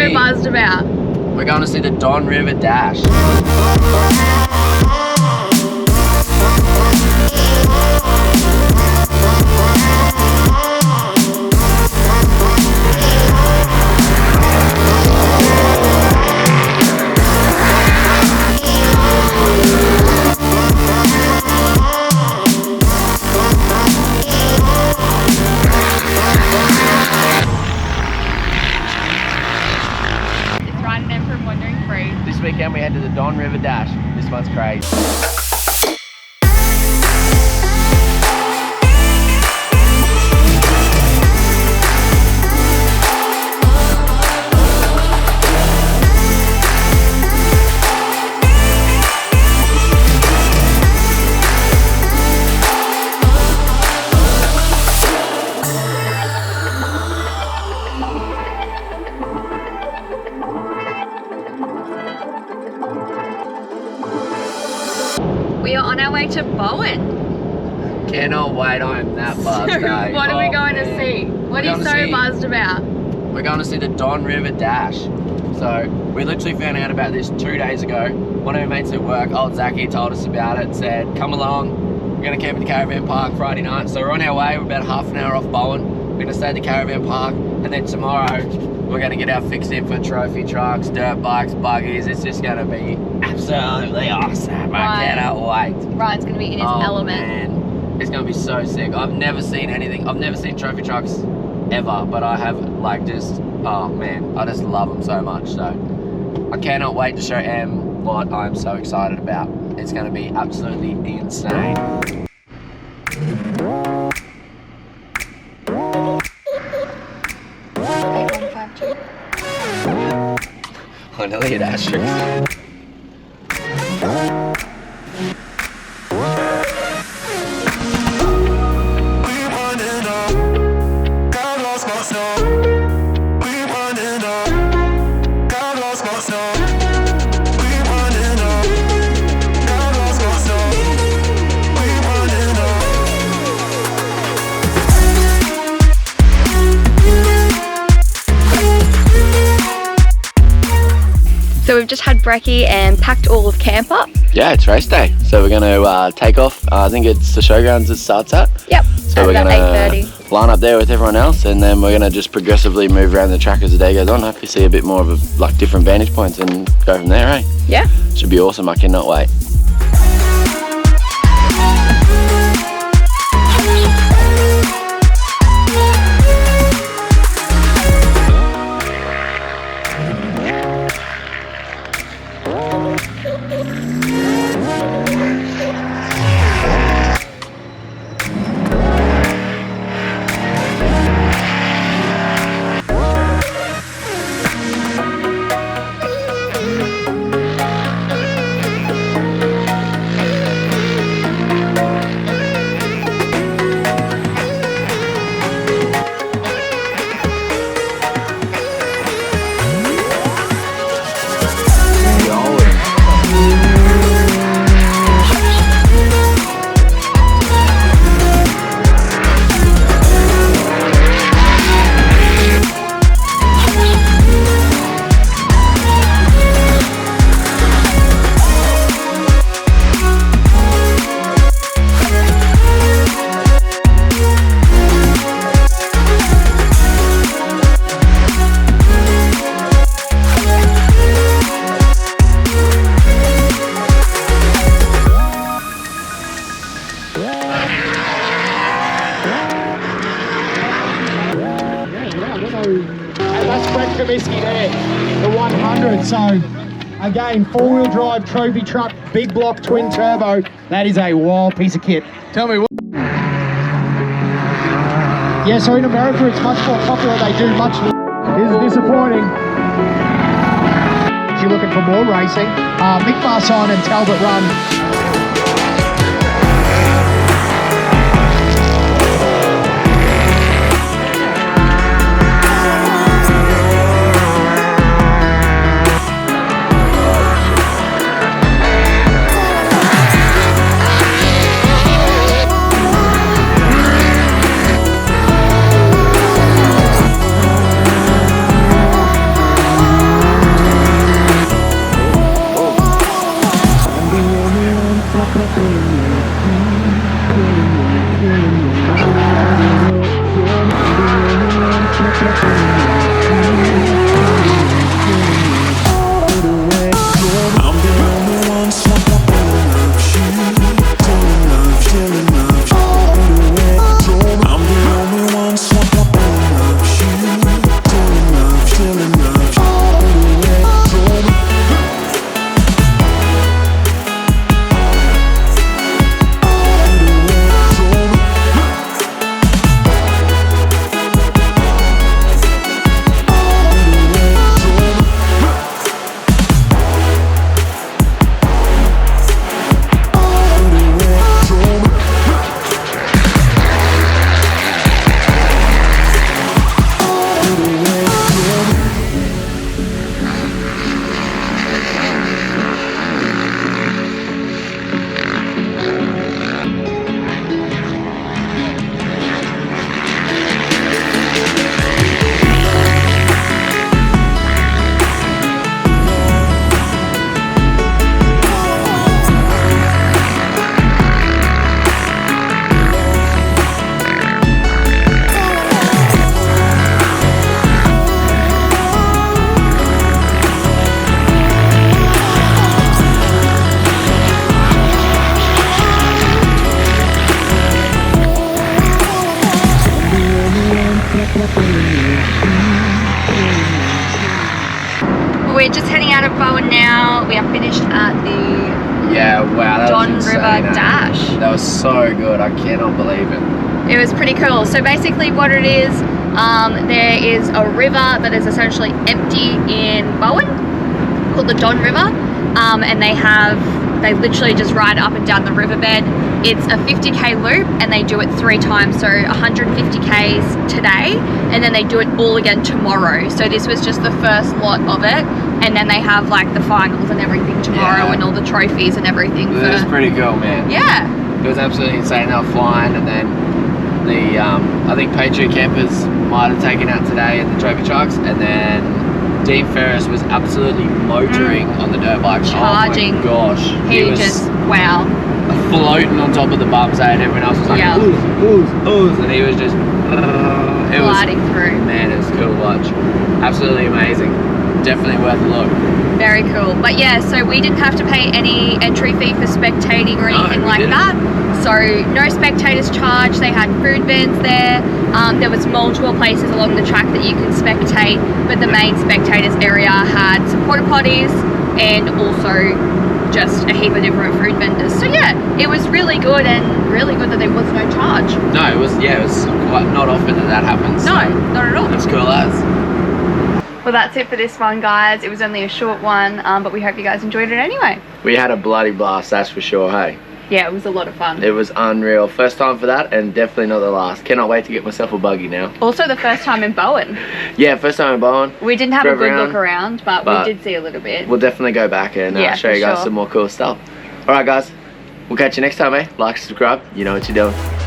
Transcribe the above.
so buzzed about? We're going to see the Don River Dash. This weekend we head to the Don River Dash. This one's crazy. We are on our way to Bowen. Cannot wait, I'm that buzzed. Eh? What are we going to see? What are you so buzzed about? We're going to see the Don River Dash. So we literally found out about this 2 days ago. One of our mates at work, old Zachy, told us about it, said come along, we're going to camp at the caravan park Friday night. So we're on our way, we're about half an hour off Bowen. We're going to stay at the caravan park, and then tomorrow we're going to get our fix in for trophy trucks, dirt bikes, buggies. It's just going to be absolutely awesome. I cannot wait. Ryan's going to be in his element. Man. It's going to be so sick. I've never seen anything. I've never seen trophy trucks ever, but I have like just, oh man, I just love them so much. So I cannot wait to show Em what I'm so excited about. It's going to be absolutely insane. I know you'd asterisk. So we've just had brekkie and packed all of camp up. Yeah, it's race day. So we're going to take off. I think it's the showgrounds it starts at. Yep. So we're going to line up there with everyone else, and then we're going to just progressively move around the track as the day goes on. Hopefully see a bit more of a, different vantage points and go from there, eh? Yeah. Should be awesome. I cannot wait. The 100, so again, four-wheel drive trophy truck, big block twin turbo. That is a wild piece of kit. Tell me what. Yeah, so in America it's much more popular. They do much. This is disappointing. If you're looking for more racing, Mick Marson and Talbot Run. We're just heading out of Bowen now. We are finished at the wow, that Don was River insane, eh? Dash. That was so good. I cannot believe it. It was pretty cool. So basically what it is, there is a river that is essentially empty in Bowen called the Don River, and they literally just ride up and down the riverbed. It's a 50k loop and they do it 3 times, so 150k's today, and then they do it all again tomorrow. So this was just the first lot of it, and then they have like the finals and everything tomorrow, and all the trophies and everything. It was pretty cool, man. Yeah. It was absolutely insane. They were flying, and then the I think Patriot Campers might have taken out today in the trophy trucks, and then Dean Ferris was absolutely motoring on the dirt bike. Charging. Oh my gosh. He was just, wow. Floating on top of the bumps, and everyone else was like, ooze, and he was just gliding through. Man, it was cool to watch. Absolutely amazing. Definitely worth a look. Very cool. But yeah, so we didn't have to pay any entry fee for spectating or anything like that. So no spectators charged. They had food vans there. There was multiple places along the track that you can spectate, but the main spectators area had some porta potties and also just a heap of different food vendors. So yeah, it was really good, and really good that there was no charge. No, it was quite not often that happens. No, not at all. That's cool as. Well, that's it for this one, guys. It was only a short one, but we hope you guys enjoyed it anyway. We had a bloody blast, that's for sure, hey? Yeah, it was a lot of fun. It was unreal. First time for that, and definitely not the last. Cannot wait to get myself a buggy now. Also the first time in Bowen. Yeah, first time in Bowen. We didn't have a good look around, but we did see a little bit. We'll definitely go back and show you guys some more cool stuff. Alright guys, we'll catch you next time, eh? Like, subscribe, you know what you're doing.